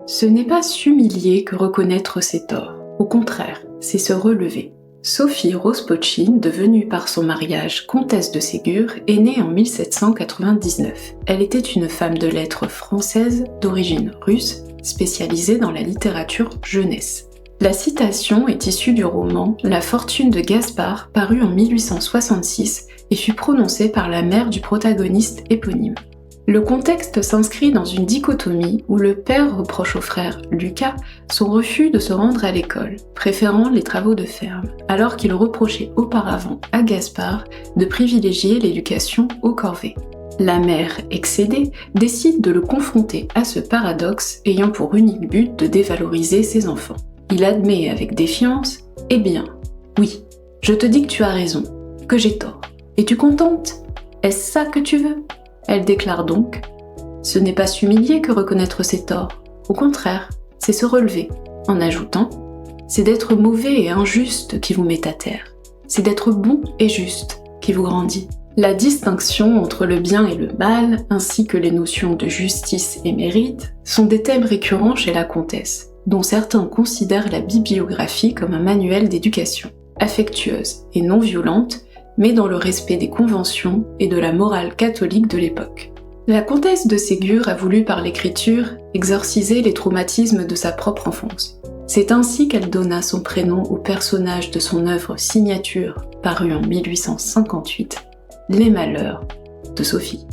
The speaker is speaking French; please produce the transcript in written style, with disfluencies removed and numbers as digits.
Ce n'est pas s'humilier que reconnaître ses torts. Au contraire, c'est se relever. Sophie Rospochin, devenue par son mariage comtesse de Ségur, est née en 1799. Elle était une femme de lettres française d'origine russe, spécialisée dans la littérature jeunesse. La citation est issue du roman La fortune de Gaspard, paru en 1866 et fut prononcée par la mère du protagoniste éponyme. Le contexte s'inscrit dans une dichotomie où le père reproche au frère Lucas son refus de se rendre à l'école, préférant les travaux de ferme, alors qu'il reprochait auparavant à Gaspard de privilégier l'éducation aux corvées. La mère, excédée, décide de le confronter à ce paradoxe ayant pour unique but de dévaloriser ses enfants. Il admet avec défiance « Eh bien, oui, je te dis que tu as raison, que j'ai tort. Es-tu contente? Est-ce ça que tu veux ?» Elle déclare donc « Ce n'est pas s'humilier que reconnaître ses torts, au contraire, c'est se relever », en ajoutant « C'est d'être mauvais et injuste qui vous met à terre, c'est d'être bon et juste qui vous grandit ». La distinction entre le bien et le mal, ainsi que les notions de justice et mérite, sont des thèmes récurrents chez la comtesse, dont certains considèrent la bibliographie comme un manuel d'éducation, affectueuse et non violente, mais dans le respect des conventions et de la morale catholique de l'époque. La comtesse de Ségur a voulu par l'écriture exorciser les traumatismes de sa propre enfance. C'est ainsi qu'elle donna son prénom au personnage de son œuvre signature, parue en 1858, Les Malheurs de Sophie.